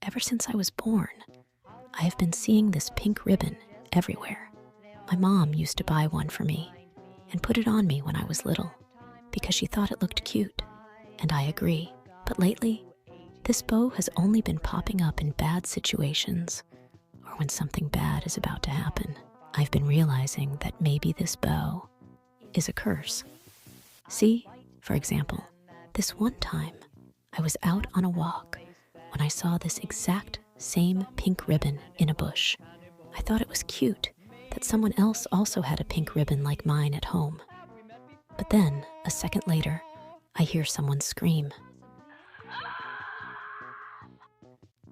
Ever since I was born, I have been seeing this pink ribbon everywhere. My mom used to buy one for me and put it on me when I was little because she thought it looked cute, and I agree. But lately, this bow has only been popping up in bad situations or when something bad is about to happen. I've been realizing that maybe this bow is a curse. See, for example, this one time I was out on a walk when I saw this exact same pink ribbon in a bush. I thought it was cute that someone else also had a pink ribbon like mine at home. But then, a second later, I hear someone scream.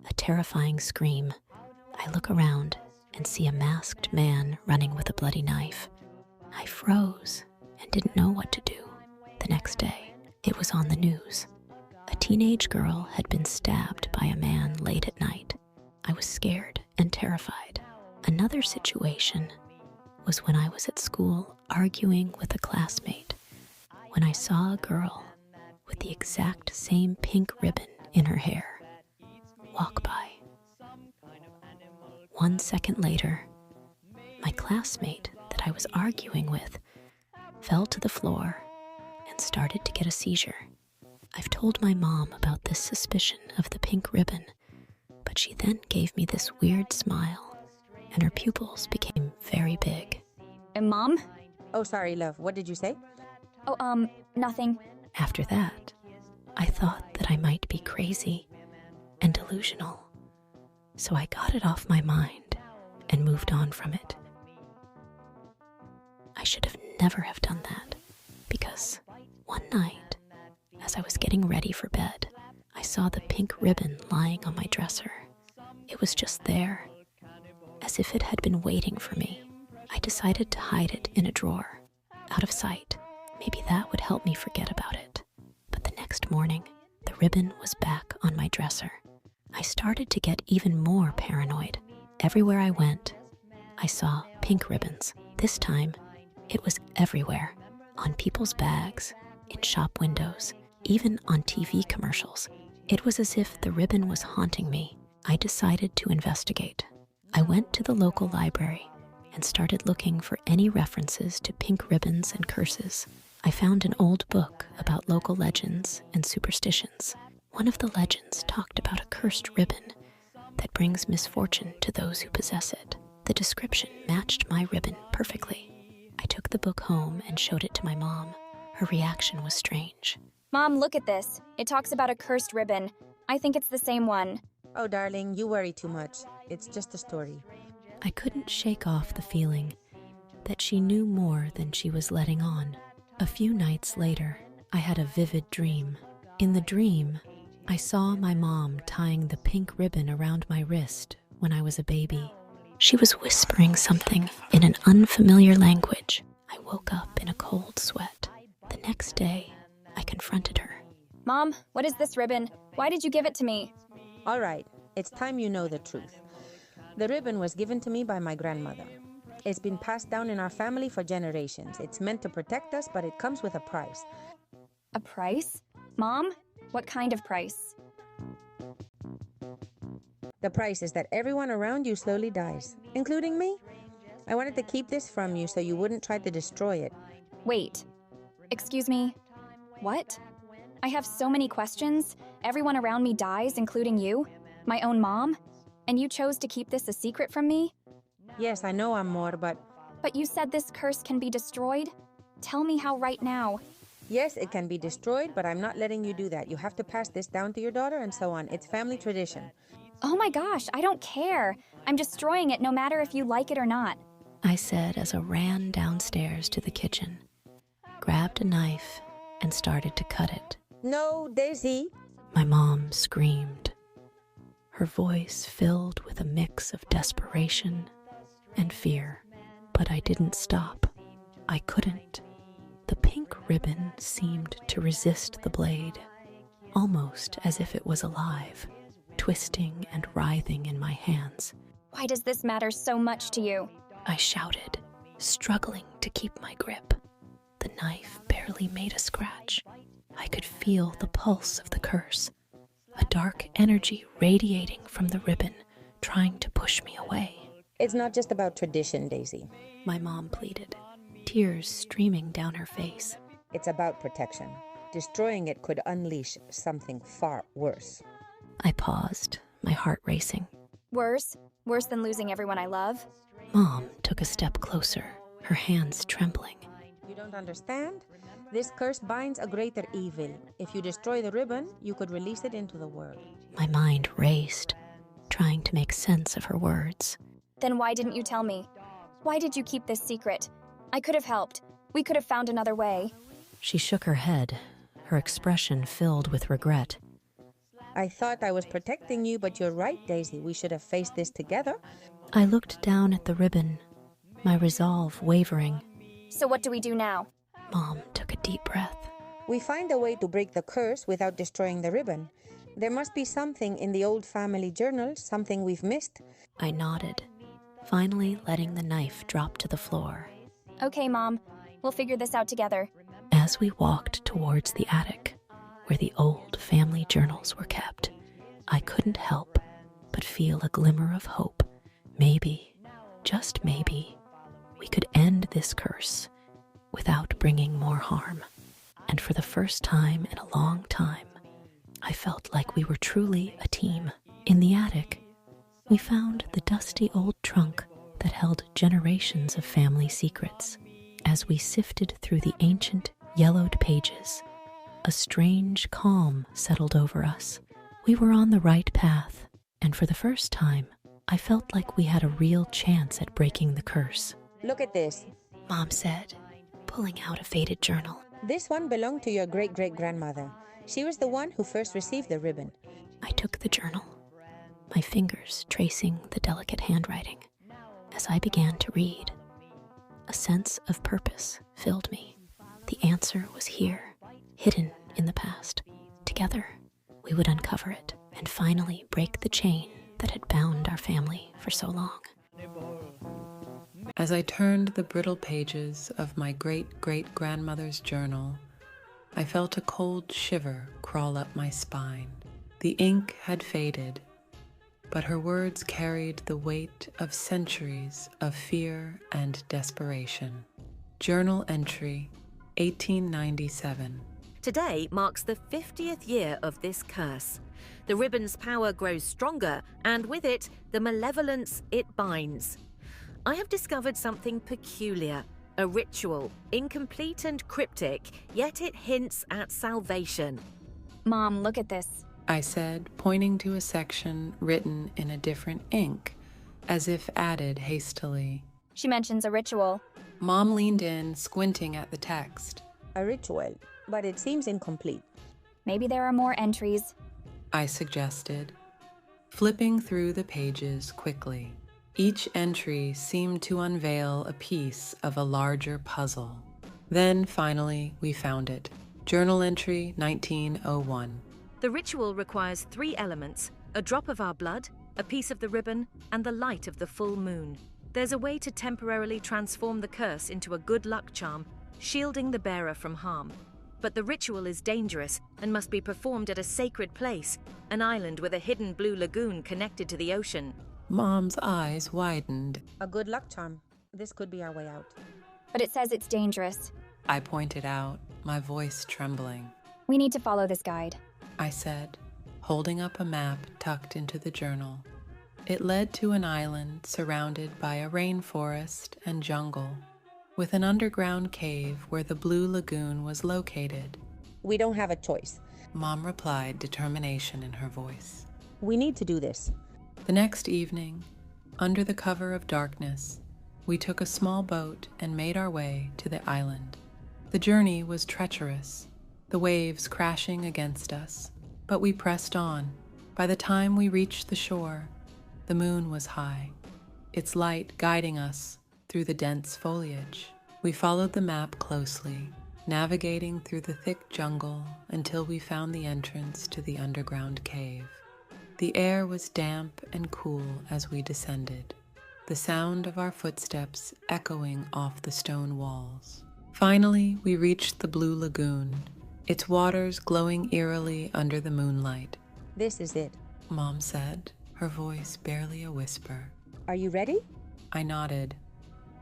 A terrifying scream. I look around and see a masked man running with a bloody knife. I froze and didn't know what to do. The next day, it was on the news. A teenage girl had been stabbed by a man late at night. I was scared and terrified. Another situation was when I was at school arguing with a classmate when I saw a girl with the exact same pink ribbon in her hair walk by. 1 second later, my classmate that I was arguing with fell to the floor and started to get a seizure. I've told my mom about this suspicion of the pink ribbon, but she then gave me this weird smile, and her pupils became very big. And Mom? Oh, sorry, love. What did you say? Oh, nothing. After that, I thought that I might be crazy and delusional, so I got it off my mind and moved on from it. I should have never have done that, because one night, as I was getting ready for bed, I saw the pink ribbon lying on my dresser. It was just there, as if it had been waiting for me. I decided to hide it in a drawer, out of sight. Maybe that would help me forget about it. But the next morning, the ribbon was back on my dresser. I started to get even more paranoid. Everywhere I went, I saw pink ribbons. This time, it was everywhere, on people's bags, in shop windows, even on TV commercials. It was as if the ribbon was haunting me. I decided to investigate. I went to the local library and started looking for any references to pink ribbons and curses. I found an old book about local legends and superstitions. One of the legends talked about a cursed ribbon that brings misfortune to those who possess it. The description matched my ribbon perfectly. I took the book home and showed it to my mom. Her reaction was strange. Mom, look at this. It talks about a cursed ribbon. I think it's the same one. Oh, darling, you worry too much. It's just a story. I couldn't shake off the feeling that she knew more than she was letting on. A few nights later, I had a vivid dream. In the dream, I saw my mom tying the pink ribbon around my wrist when I was a baby. She was whispering something in an unfamiliar language. I woke up in a cold sweat. The next day, I confronted her. Mom, what is this ribbon? Why did you give it to me? All right, it's time you know the truth. The ribbon was given to me by my grandmother. It's been passed down in our family for generations. It's meant to protect us, but it comes with a price. A price? Mom, what kind of price? The price is that everyone around you slowly dies, including me. I wanted to keep this from you so you wouldn't try to destroy it. Wait, excuse me, what? I have so many questions. Everyone around me dies, including you, my own mom, and you chose to keep this a secret from me? Yes, I know, Amor, but... But you said this curse can be destroyed? Tell me how right now. Yes, it can be destroyed, but I'm not letting you do that. You have to pass this down to your daughter and so on. It's family tradition. Oh my gosh, I don't care. I'm destroying it no matter if you like it or not. I said as I ran downstairs to the kitchen, grabbed a knife, and started to cut it. No, Daisy. My mom screamed, her voice filled with a mix of desperation and fear. But I didn't stop. I couldn't. The pink ribbon seemed to resist the blade, almost as if it was alive, twisting and writhing in my hands. Why does this matter so much to you? I shouted, struggling to keep my grip. The knife barely made a scratch. I could feel the pulse of the curse. a dark energy radiating from the ribbon, trying to push me away. It's not just about tradition, Daisy. My mom pleaded, tears streaming down her face. It's about protection. Destroying it could unleash something far worse. I paused, my heart racing. Worse? Worse than losing everyone I love? Mom took a step closer, her hands trembling. You don't understand? This curse binds a greater evil. If you destroy the ribbon, you could release it into the world. My mind raced, trying to make sense of her words. Then why didn't you tell me? Why did you keep this secret? I could have helped. We could have found another way. She shook her head, her expression filled with regret. I thought I was protecting you, but you're right, Daisy. We should have faced this together. I looked down at the ribbon, my resolve wavering. So what do we do now? Mom took a deep breath. We find a way to break the curse without destroying the ribbon. There must be something in the old family journal, something we've missed. I nodded, finally letting the knife drop to the floor. Okay, Mom. We'll figure this out together. As we walked towards the attic, where the old family journals were kept, I couldn't help but feel a glimmer of hope. Maybe, just maybe, we could end this curse without bringing more harm. And for the first time in a long time, I felt like we were truly a team. In the attic, we found the dusty old trunk that held generations of family secrets. As we sifted through the ancient, yellowed pages, a strange calm settled over us. We were on the right path, and for the first time, I felt like we had a real chance at breaking the curse. Look at this. Mom said, pulling out a faded journal. This one belonged to your great-great-grandmother. She was the one who first received the ribbon. I took the journal, my fingers tracing the delicate handwriting. As I began to read, a sense of purpose filled me. The answer was here, hidden in the past. Together, we would uncover it and finally break the chain that had bound our family for so long. As I turned the brittle pages of my great-great-grandmother's journal, I felt a cold shiver crawl up my spine. The ink had faded, but her words carried the weight of centuries of fear and desperation. Journal entry, 1897. Today marks the 50th year of this curse. The ribbon's power grows stronger, and with it, the malevolence it binds. I have discovered something peculiar, a ritual, incomplete and cryptic, yet it hints at salvation. Mom, look at this. I said, pointing to a section written in a different ink, as if added hastily. She mentions a ritual. Mom leaned in, squinting at the text. A ritual, but it seems incomplete. Maybe there are more entries. I suggested, flipping through the pages quickly. Each entry seemed to unveil a piece of a larger puzzle. Then, finally, we found it. Journal entry 1901. The ritual requires 3 elements: a drop of our blood, a piece of the ribbon, and the light of the full moon. There's a way to temporarily transform the curse into a good luck charm, shielding the bearer from harm. But the ritual is dangerous and must be performed at a sacred place, an island with a hidden blue lagoon connected to the ocean. Mom's eyes widened. A good luck charm. This could be our way out. But it says it's dangerous. I pointed out, my voice trembling. We need to follow this guide. I said, holding up a map tucked into the journal. It led to an island surrounded by a rainforest and jungle, with an underground cave where the blue lagoon was located. We don't have a choice. Mom replied, determination in her voice. We need to do this. The next evening, under the cover of darkness, we took a small boat and made our way to the island. The journey was treacherous, the waves crashing against us, but we pressed on. By the time we reached the shore, the moon was high, its light guiding us through the dense foliage. We followed the map closely, navigating through the thick jungle until we found the entrance to the underground cave. The air was damp and cool as we descended, the sound of our footsteps echoing off the stone walls. Finally, we reached the blue lagoon, its waters glowing eerily under the moonlight. This is it. Mom said, her voice barely a whisper. Are you ready? I nodded,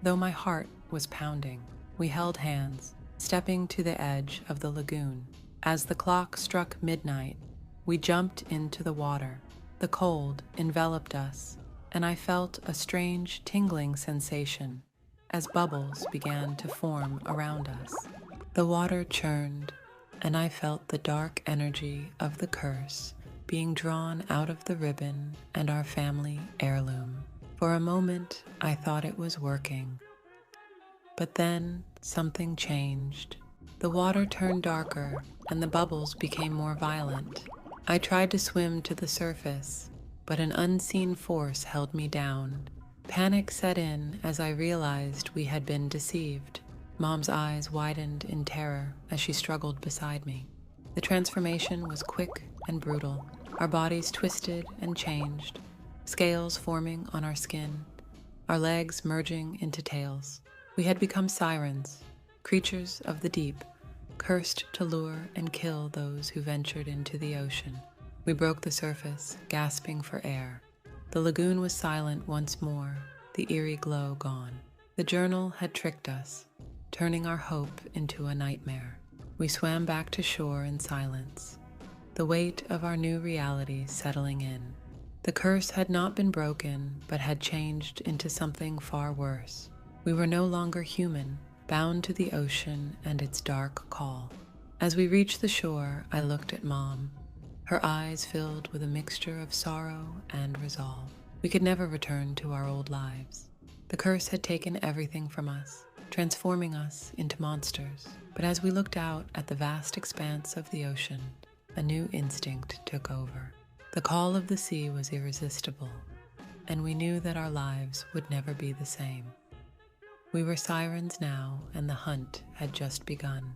though my heart was pounding. We held hands, stepping to the edge of the lagoon. As the clock struck midnight, we jumped into the water. The cold enveloped us, and I felt a strange tingling sensation as bubbles began to form around us. The water churned, and I felt the dark energy of the curse being drawn out of the ribbon and our family heirloom. For a moment, I thought it was working. But then something changed. The water turned darker, and the bubbles became more violent. I tried to swim to the surface, but an unseen force held me down. Panic set in as I realized we had been deceived. Mom's eyes widened in terror as she struggled beside me. The transformation was quick and brutal. Our bodies twisted and changed, scales forming on our skin, our legs merging into tails. We had become sirens, creatures of the deep, cursed to lure and kill those who ventured into the ocean. We broke the surface, gasping for air. The lagoon was silent once more, the eerie glow gone. The journal had tricked us, turning our hope into a nightmare. We swam back to shore in silence, the weight of our new reality settling in. The curse had not been broken, but had changed into something far worse. We were no longer human, bound to the ocean and its dark call. As we reached the shore, I looked at Mom, her eyes filled with a mixture of sorrow and resolve. We could never return to our old lives. The curse had taken everything from us, transforming us into monsters. But as we looked out at the vast expanse of the ocean, a new instinct took over. The call of the sea was irresistible, and we knew that our lives would never be the same. We were sirens now, and the hunt had just begun.